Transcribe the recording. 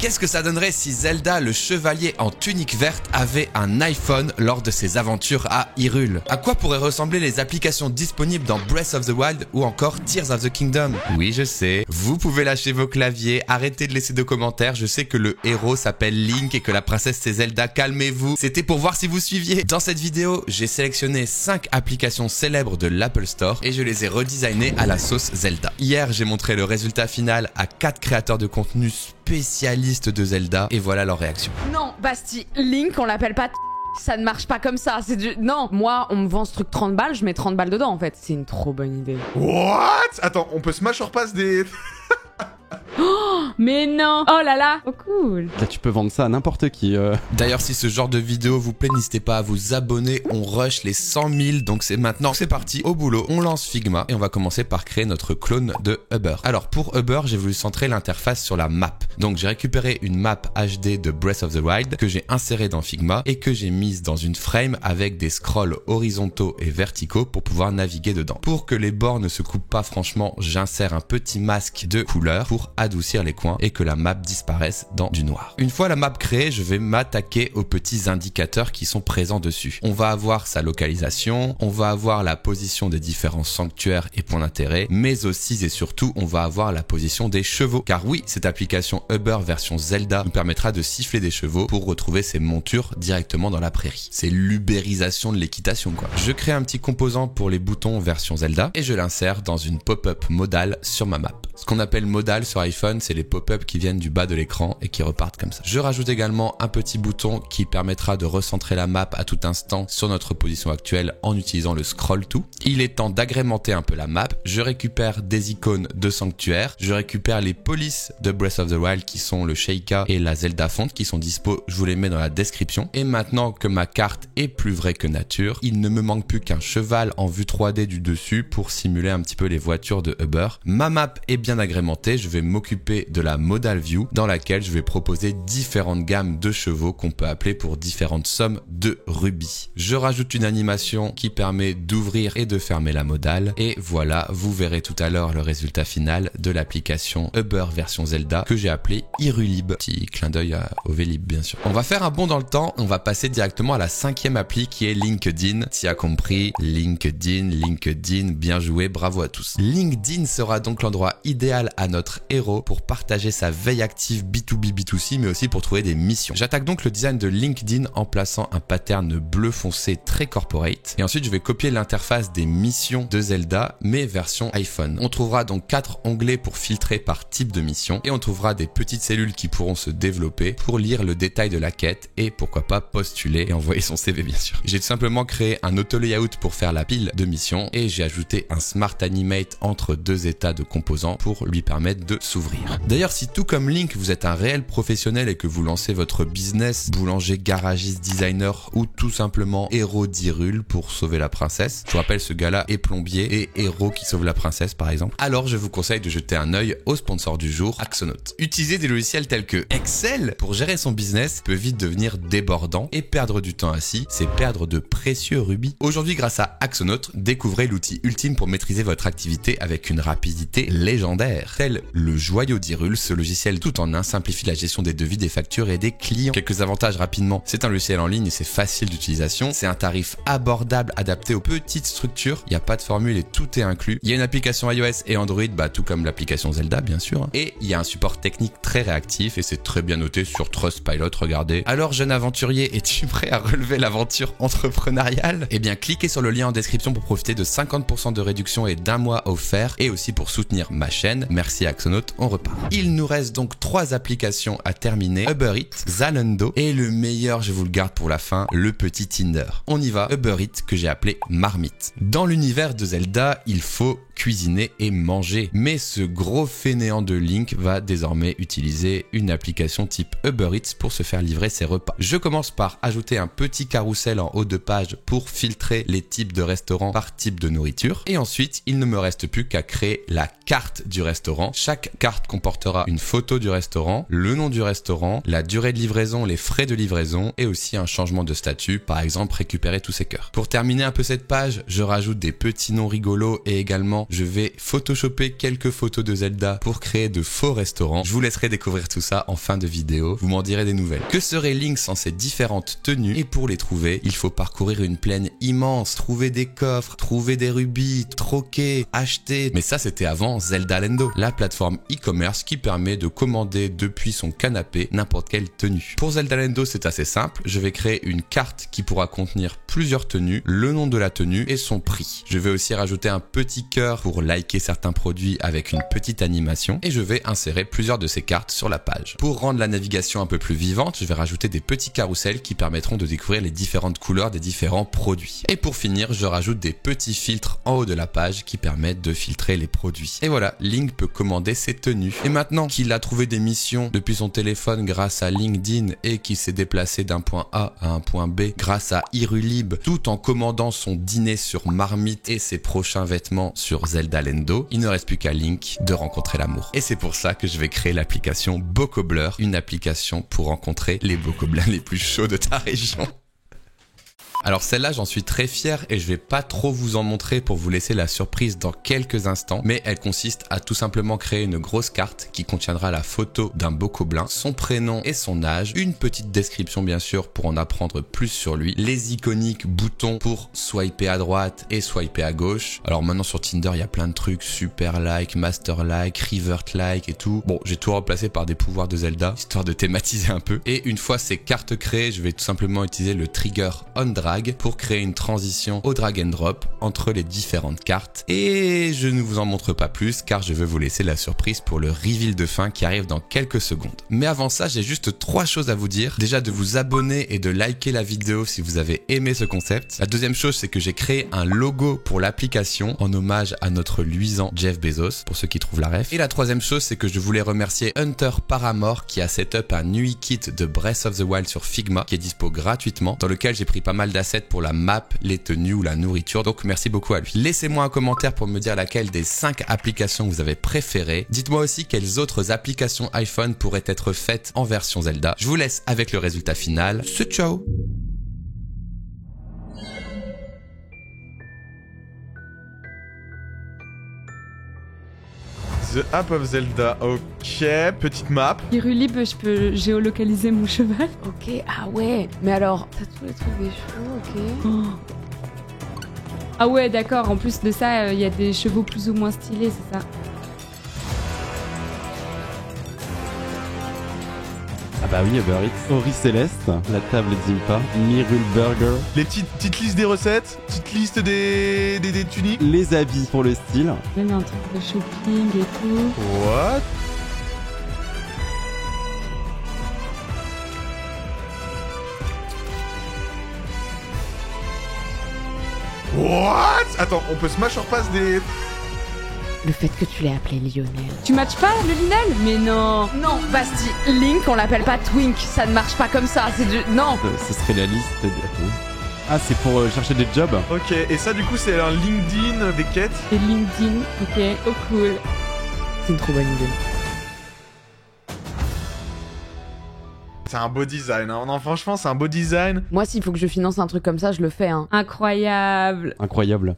Qu'est-ce que ça donnerait si Zelda, le chevalier en tunique verte, avait un iPhone lors de ses aventures à Hyrule? À quoi pourraient ressembler les applications disponibles dans Breath of the Wild ou encore Tears of the Kingdom? Oui, je sais, vous pouvez lâcher vos claviers, arrêtez de laisser de commentaires, je sais que le héros s'appelle Link et que la princesse c'est Zelda, calmez-vous, c'était pour voir si vous suiviez. Dans cette vidéo, j'ai sélectionné 5 applications célèbres de l'Apple Store et je les ai redesignées à la sauce Zelda. Hier, j'ai montré le résultat final à 4 créateurs de contenu spécialistes de Zelda et voilà leur réaction. Non, Basti, Link, on l'appelle pas. Ça ne marche pas comme ça, c'est du... Non, moi, on me vend ce truc 30 balles, je mets 30 balles dedans, en fait. C'est une trop bonne idée. What? Attends, on peut smash or pass des... Oh, mais non! Oh là là! Oh cool! Là, tu peux vendre ça à n'importe qui. D'ailleurs, si ce genre de vidéo vous plaît, n'hésitez pas à vous abonner. On rush les 100 000, donc c'est maintenant. C'est parti, au boulot. On lance Figma et on va commencer par créer notre clone de Uber. Alors, pour Uber, j'ai voulu centrer l'interface sur la map. Donc, j'ai récupéré une map HD de Breath of the Wild que j'ai insérée dans Figma et que j'ai mise dans une frame avec des scrolls horizontaux et verticaux pour pouvoir naviguer dedans. Pour que les bords ne se coupent pas, franchement, j'insère un petit masque de couleur pour adoucir les coins et que la map disparaisse dans du noir. Une fois la map créée, je vais m'attaquer aux petits indicateurs qui sont présents dessus. On va avoir sa localisation, on va avoir la position des différents sanctuaires et points d'intérêt, mais aussi et surtout, on va avoir la position des chevaux. Car oui, cette application Uber version Zelda nous permettra de siffler des chevaux pour retrouver ses montures directement dans la prairie. C'est l'ubérisation de l'équitation, quoi. Je crée un petit composant pour les boutons version Zelda et je l'insère dans une pop-up modale sur ma map. Ce qu'on appelle modal sur iPhone, c'est les pop-up qui viennent du bas de l'écran et qui repartent comme ça. Je rajoute également un petit bouton qui permettra de recentrer la map à tout instant sur notre position actuelle en utilisant le scroll to. Il est temps d'agrémenter un peu la map. Je récupère des icônes de sanctuaires. Je récupère les polices de Breath of the Wild qui sont le Sheikah et la Zelda Font qui sont dispo. Je vous les mets dans la description. Et maintenant que ma carte est plus vraie que nature, il ne me manque plus qu'un cheval en vue 3D du dessus pour simuler un petit peu les voitures de Uber. Ma map est bien agrémentée. Je vais m'occuper de la modal view dans laquelle je vais proposer différentes gammes de chevaux qu'on peut appeler pour différentes sommes de rubis. Je rajoute une animation qui permet d'ouvrir et de fermer la modale et voilà, vous verrez tout à l'heure le résultat final de l'application Uber version Zelda que j'ai appelé Hyrulib. Petit clin d'œil au Vélib bien sûr. On va faire un bond dans le temps, on va passer directement à la 5e appli qui est LinkedIn. Tu as compris, LinkedIn, bien joué, bravo à tous. LinkedIn sera donc l'endroit idéal à notre héros pour partager sa veille active B2B, B2C, mais aussi pour trouver des missions. J'attaque donc le design de LinkedIn en plaçant un pattern bleu foncé très corporate. Et ensuite, je vais copier l'interface des missions de Zelda, mais version iPhone. On trouvera donc 4 onglets pour filtrer par type de mission. Et on trouvera des petites cellules qui pourront se développer pour lire le détail de la quête et pourquoi pas postuler et envoyer son CV, bien sûr. J'ai tout simplement créé un auto-layout pour faire la pile de missions et j'ai ajouté un Smart Animate entre 2 états de composants pour lui permettre de s'ouvrir. D'ailleurs, si tout comme Link, vous êtes un réel professionnel et que vous lancez votre business, boulanger, garagiste, designer ou tout simplement héros d'Hyrule pour sauver la princesse, je vous rappelle ce gars-là est plombier et héros qui sauve la princesse par exemple, alors je vous conseille de jeter un œil au sponsor du jour, Axonote. Utiliser des logiciels tels que Excel pour gérer son business peut vite devenir débordant et perdre du temps assis, c'est perdre de précieux rubis. Aujourd'hui, grâce à Axonote, découvrez l'outil ultime pour maîtriser votre activité avec une rapidité légendaire. Tel le joyau d'Hyrule, ce logiciel tout en un simplifie la gestion des devis, des factures et des clients. Quelques avantages rapidement. C'est un logiciel en ligne et c'est facile d'utilisation. C'est un tarif abordable adapté aux petites structures. Il n'y a pas de formule et tout est inclus. Il y a une application iOS et Android, tout comme l'application Zelda bien sûr. Et il y a un support technique très réactif et c'est très bien noté sur Trustpilot, regardez. Alors jeune aventurier, es-tu prêt à relever l'aventure entrepreneuriale? Eh bien cliquez sur le lien en description pour profiter de 50% de réduction et d'un mois offert et aussi pour soutenir ma chaîne. Merci Axonote, on repart. Il nous reste donc 3 applications à terminer, Uber Eats, Zalando et le meilleur, je vous le garde pour la fin, le petit Tinder. On y va, Uber Eats que j'ai appelé Marmite. Dans l'univers de Zelda, il faut cuisiner et manger. Mais ce gros fainéant de Link va désormais utiliser une application type Uber Eats pour se faire livrer ses repas. Je commence par ajouter un petit carrousel en haut de page pour filtrer les types de restaurants par type de nourriture. Et ensuite, il ne me reste plus qu'à créer la carte du restaurant. Chaque carte comportera une photo du restaurant, le nom du restaurant, la durée de livraison, les frais de livraison et aussi un changement de statut, par exemple récupérer tous ces cœurs. Pour terminer un peu cette page, je rajoute des petits noms rigolos et également maintenant, je vais photoshopper quelques photos de Zelda pour créer de faux restaurants. Je vous laisserai découvrir tout ça en fin de vidéo. Vous m'en direz des nouvelles. Que serait Link sans ces différentes tenues? Et pour les trouver, il faut parcourir une plaine immense, trouver des coffres, trouver des rubis, troquer, acheter. Mais ça, c'était avant Zelda Lando, la plateforme e-commerce qui permet de commander depuis son canapé n'importe quelle tenue. Pour Zelda Lando, c'est assez simple. Je vais créer une carte qui pourra contenir plusieurs tenues, le nom de la tenue et son prix. Je vais aussi rajouter un petit cœur pour liker certains produits avec une petite animation et je vais insérer plusieurs de ces cartes sur la page. Pour rendre la navigation un peu plus vivante, je vais rajouter des petits carousels qui permettront de découvrir les différentes couleurs des différents produits. Et pour finir, je rajoute des petits filtres en haut de la page qui permettent de filtrer les produits. Et voilà, Link peut commander ses tenues. Et maintenant qu'il a trouvé des missions depuis son téléphone grâce à LinkedIn et qu'il s'est déplacé d'un point A à un point B grâce à Irulib, tout en commandant son dîner sur Marmite et ses prochains vêtements sur Zelda Lando, il ne reste plus qu'à Link de rencontrer l'amour. Et c'est pour ça que je vais créer l'application Bocobleur, une application pour rencontrer les bocoblins les plus chauds de ta région. Alors celle-là, j'en suis très fier et je vais pas trop vous en montrer pour vous laisser la surprise dans quelques instants, mais elle consiste à tout simplement créer une grosse carte qui contiendra la photo d'un bocoblin, son prénom et son âge, une petite description bien sûr pour en apprendre plus sur lui, les iconiques boutons pour swiper à droite et swiper à gauche. Alors maintenant sur Tinder, il y a plein de trucs, super like, master like, revert like et tout. Bon, j'ai tout remplacé par des pouvoirs de Zelda, histoire de thématiser un peu. Et une fois ces cartes créées, je vais tout simplement utiliser le trigger on drag pour créer une transition au drag and drop entre les différentes cartes. Et je ne vous en montre pas plus car je veux vous laisser la surprise pour le reveal de fin qui arrive dans quelques secondes. Mais avant ça, j'ai juste 3 choses à vous dire. Déjà de vous abonner et de liker la vidéo si vous avez aimé ce concept. La deuxième chose, c'est que j'ai créé un logo pour l'application en hommage à notre luisant Jeff Bezos, pour ceux qui trouvent la ref. Et la troisième chose, c'est que je voulais remercier Hunter Paramore qui a setup un UI kit de Breath of the Wild sur Figma qui est dispo gratuitement, dans lequel j'ai pris pas mal d'assets pour la map, les tenues ou la nourriture, donc merci beaucoup à lui. Laissez-moi un commentaire pour me dire laquelle des 5 applications vous avez préférées. Dites-moi aussi quelles autres applications iPhone pourraient être faites en version Zelda. Je vous laisse avec le résultat final. Ciao. The App of Zelda, ok, petite map. Irulib, je peux géolocaliser mon cheval. Ok, ah ouais. Mais alors, t'as tous les trucs des chevaux, ok. Ah ouais, d'accord, en plus de ça, il y a des chevaux plus ou moins stylés, c'est ça. Ah bah oui, Uber Eats. Ori Céleste, la table Zimpa, Mirul Burger, Les petites listes des recettes, petite liste des tuniques. les habits pour le style. Même un truc de shopping et tout. What? What? Attends, on peut smash or pass des... Le fait que tu l'aies appelé Lionel. Tu matches pas le Lionel? Mais non. Non, Basti, Link, on l'appelle pas Twink. Ça ne marche pas comme ça. C'est du... Non. Ce serait la liste. Ah, c'est pour chercher des jobs. Ok, et ça du coup c'est un LinkedIn des quêtes. C'est LinkedIn, ok, oh cool. C'est une trop bonne idée. C'est un beau design, hein. Non, franchement c'est un beau design. Moi, s'il faut que je finance un truc comme ça, je le fais, hein. Incroyable. Incroyable.